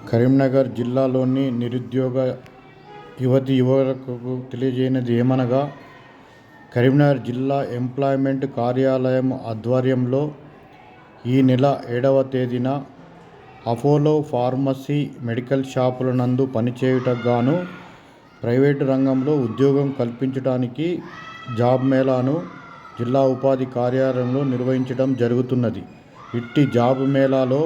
కరీంనగర్ జిల్లాలోని నిరుద్యోగ యువకులకు తెలియజేయనిది ఏమనగా, కరీంనగర్ జిల్లా ఎంప్లాయ్మెంట్ కార్యాలయం ఆధ్వర్యంలో ఈ నెల 7వ తేదీన అపోలో ఫార్మసీ మెడికల్ షాపుల నందు పనిచేయుటకు గాను ప్రైవేటు రంగంలో ఉద్యోగం కల్పించడానికి జాబ్ మేళాను జిల్లా ఉపాధి కార్యాలయంలో నిర్వహించడం జరుగుతున్నది. ఇట్టి జాబ్ మేళాలో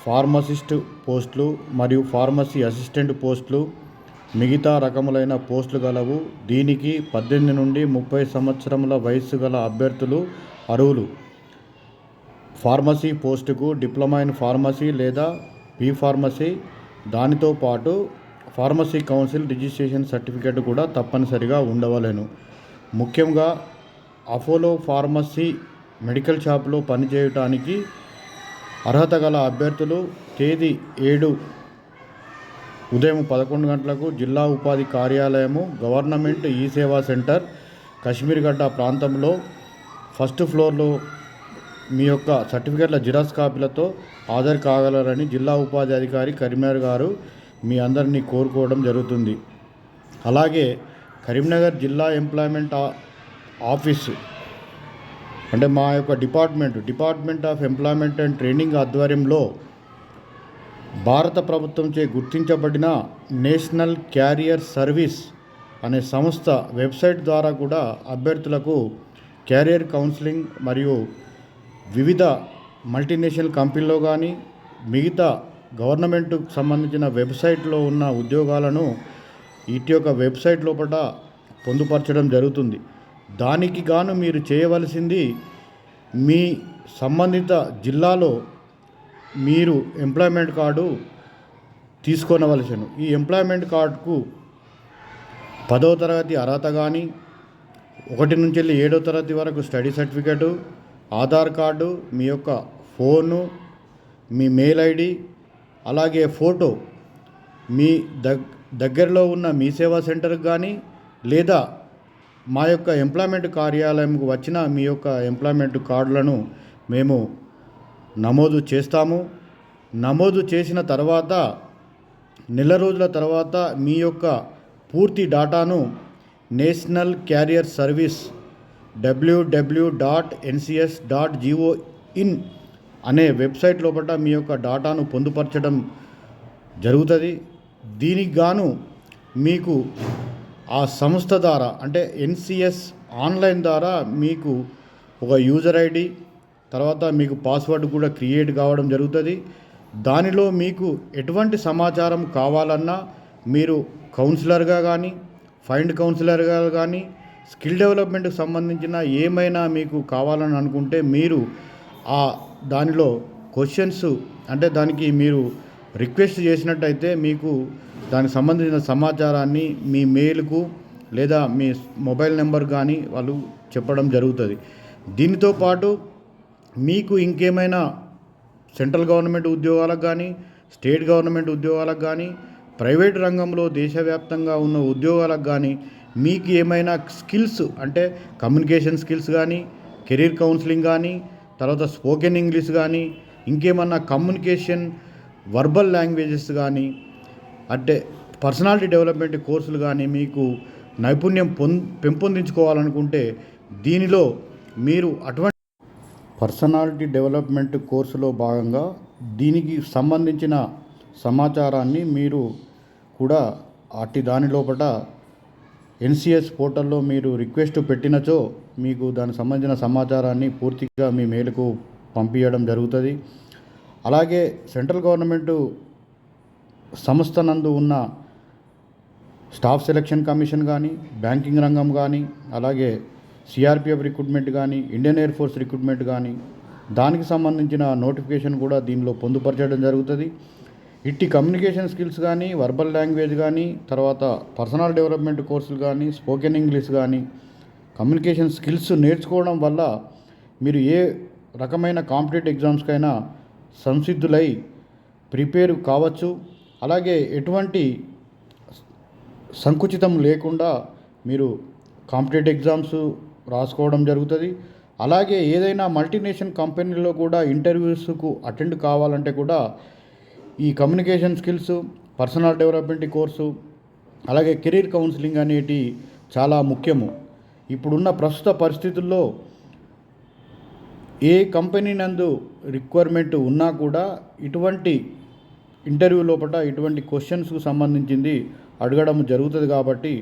ఫార్మసిస్ట్ పోస్టులు మరియు ఫార్మసీ అసిస్టెంట్ పోస్టులు, మిగతా రకములైన పోస్టులు గలవు. దీనికి 18 నుండి 30 సంవత్సరముల వయస్సు గల అభ్యర్థులు అర్హులు. ఫార్మసీ పోస్టుకు డిప్లొమా ఇన్ ఫార్మసీ లేదా బి ఫార్మసీ, దానితో పాటు ఫార్మసీ కౌన్సిల్ రిజిస్ట్రేషన్ సర్టిఫికేట్ కూడా తప్పనిసరిగా ఉండవలెను. ముఖ్యంగా అపోలో ఫార్మసీ మెడికల్ షాప్లో పనిచేయటానికి అర్హత గల అభ్యర్థులు తేదీ 7 ఉదయం 11 గంటలకు జిల్లా ఉపాధి కార్యాలయము, గవర్నమెంట్ ఈ సేవా సెంటర్, కశ్మీర్గడ్డ ప్రాంతంలో ఫస్ట్ ఫ్లోర్లో మీ యొక్క సర్టిఫికేట్ల జిరాక్స్ కాపీలతో హాజరు కాగలరని జిల్లా ఉపాధి అధికారి కరీంనగర్ గారు మీ అందరినీ కోరుకోవడం జరుగుతుంది. అలాగే కరీంనగర్ జిల్లా ఎంప్లాయ్మెంట్ ఆఫీసు అంటే మా యొక్క department of employment and training ఆధ్వర్యంలో భారత ప్రభుత్వంచే గుర్తించబడిన నేషనల్ క్యారియర్ సర్వీస్ అనే సంస్థ వెబ్సైట్ ద్వారా కూడా అభ్యర్థులకు క్యారియర్ కౌన్సిలింగ్ మరియు వివిధ మల్టీనేషనల్ కంపెనీలో కానీ మిగతా గవర్నమెంట్కు సంబంధించిన వెబ్సైట్లో ఉన్న ఉద్యోగాలను ఇటు యొక్క వెబ్సైట్ లోపల పొందుపరచడం జరుగుతుంది. దానికి గాను మీరు చేయవలసింది, మీ సంబంధిత జిల్లాలో మీరు ఎంప్లాయ్మెంట్ కార్డు తీసుకొనవలసిను. ఈ ఎంప్లాయ్మెంట్ కార్డుకు 10వ తరగతి అర్హత కానీ, 1 నుంచి 7వ తరగతి వరకు స్టడీ సర్టిఫికేటు, ఆధార్ కార్డు, మీ యొక్క ఫోను, మీ మెయిల్ ఐడి, అలాగే ఫోటో మీ దగ్గరలో ఉన్న మీ సేవా సెంటర్కి కానీ లేదా మా యొక్క ఎంప్లాయ్మెంట్ కార్యాలయంకు వచ్చిన మీ యొక్క ఎంప్లాయ్మెంట్ కార్డులను మేము నమోదు చేస్తాము. నమోదు చేసిన తర్వాత నెల రోజుల తర్వాత మీ యొక్క పూర్తి డాటాను నేషనల్ క్యారియర్ సర్వీస్ www.ncs.gov.in అనే వెబ్సైట్ లోపల మీ యొక్క డాటాను పొందుపరచడం జరుగుతుంది. దీనికి గాను మీకు ఆ సంస్థ ద్వారా అంటే NCS ఆన్లైన్ ద్వారా మీకు ఒక యూజర్ ఐడి, తర్వాత మీకు పాస్వర్డ్ కూడా క్రియేట్ కావడం జరుగుతుంది. దానిలో మీకు ఎటువంటి సమాచారం కావాలన్నా మీరు కౌన్సిలర్గా కానీ, ఫైండ్ కౌన్సిలర్గా కానీ, స్కిల్ డెవలప్మెంట్కి సంబంధించిన ఏమైనా మీకు కావాలని అనుకుంటే మీరు దానిలో క్వశ్చన్స్ అంటే దానికి మీరు రిక్వెస్ట్ చేసినట్టయితే మీకు దానికి సంబంధించిన సమాచారాన్ని మీ మెయిల్కు లేదా మీ మొబైల్ నెంబర్ కానీ వాళ్ళు చెప్పడం జరుగుతుంది. దీనితో పాటు మీకు ఇంకేమైనా సెంట్రల్ గవర్నమెంట్ ఉద్యోగాలకు కానీ, స్టేట్ గవర్నమెంట్ ఉద్యోగాలకు కానీ, ప్రైవేట్ రంగంలో దేశవ్యాప్తంగా ఉన్న ఉద్యోగాలకు కానీ మీకు ఏమైనా స్కిల్స్ అంటే కమ్యూనికేషన్ స్కిల్స్ కానీ, కెరీర్ కౌన్సిలింగ్ కానీ, తర్వాత స్పోకెన్ ఇంగ్లీష్ కానీ, ఇంకేమన్నా కమ్యూనికేషన్ వర్బల్ లాంగ్వేజెస్ కానీ, అంటే పర్సనాలిటీ డెవలప్మెంట్ కోర్సులు కానీ మీకు నైపుణ్యం పెంపొందించుకోవాలనుకుంటే దీనిలో మీరు అటువంటి పర్సనాలిటీ డెవలప్మెంట్ కోర్సులో భాగంగా దీనికి సంబంధించిన సమాచారాన్ని మీరు కూడా దాని లోపల NCS పోర్టల్లో మీరు రిక్వెస్ట్ పెట్టినచో మీకు దానికి సంబంధించిన సమాచారాన్ని పూర్తిగా మీ మెయిల్కు పంపించడం జరుగుతుంది. అలాగే సెంట్రల్ గవర్నమెంట్ సంస్థ నందు ఉన్న స్టాఫ్ సెలక్షన్ కమిషన్ కానీ, బ్యాంకింగ్ రంగం కానీ, అలాగే CRPF రిక్రూట్మెంట్ కానీ, ఇండియన్ ఎయిర్ ఫోర్స్ రిక్రూట్మెంట్ కానీ దానికి సంబంధించిన నోటిఫికేషన్ కూడా దీనిలో పొందుపరచడం జరుగుతుంది. ఇట్టి కమ్యూనికేషన్ స్కిల్స్ కానీ, వర్బల్ లాంగ్వేజ్ కానీ, తర్వాత పర్సనల్ డెవలప్మెంట్ కోర్సులు కానీ, స్పోకెన్ ఇంగ్లీష్ కానీ, కమ్యూనికేషన్ స్కిల్స్ నేర్చుకోవడం వల్ల మీరు ఏ రకమైన కాంపిటేటివ్ ఎగ్జామ్స్కైనా సంసిద్ధులై ప్రిపేర్ కావచ్చు. అలాగే ఎటువంటి సంకుచితం లేకుండా మీరు కాంపిటేటివ్ ఎగ్జామ్స్ రాసుకోవడం జరుగుతుంది. అలాగే ఏదైనా మల్టీనేషనల్ కంపెనీలో కూడా ఇంటర్వ్యూస్కు అటెండ్ కావాలంటే కూడా ఈ communication skills, personal development course, అలాగే కెరీర్ కౌన్సిలింగ్ అనేటి చాలా ముఖ్యము. ఇప్పుడున్న ప్రస్తుత పరిస్థితుల్లో ఏ కంపెనీ నందు రిక్వైర్మెంట్ ఉన్నా కూడా ఇటువంటి ఇంటర్వ్యూ లోపల ఇటువంటి క్వశ్చన్స్కు సంబంధించింది అడగడం జరుగుతుంది. కాబట్టి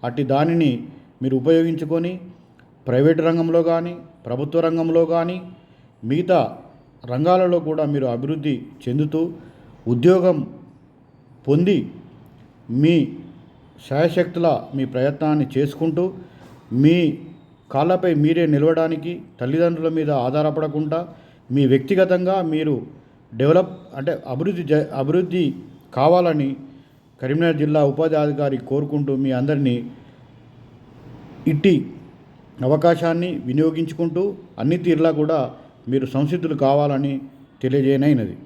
అట్టి దానిని మీరు ఉపయోగించుకొని ప్రైవేట్ రంగంలో కానీ, ప్రభుత్వ రంగంలో కానీ, మిగతా రంగాలలో కూడా మీరు అభివృద్ధి చెందుతూ ఉద్యోగం పొంది మీ శాయశక్తుల మీ ప్రయత్నాన్ని చేసుకుంటూ మీ కాళ్ళపై మీరే నిలవడానికి, తల్లిదండ్రుల మీద ఆధారపడకుండా మీ వ్యక్తిగతంగా మీరు అభివృద్ధి కావాలని కరీంనగర్ జిల్లా ఉపాధ్యాయాధికారి కోరుకుంటూ మీ అందరినీ ఇట్టి అవకాశాన్ని వినియోగించుకుంటూ అన్ని తీరులా కూడా మీరు సంసిద్ధులు కావాలని తెలియజేయనైనది.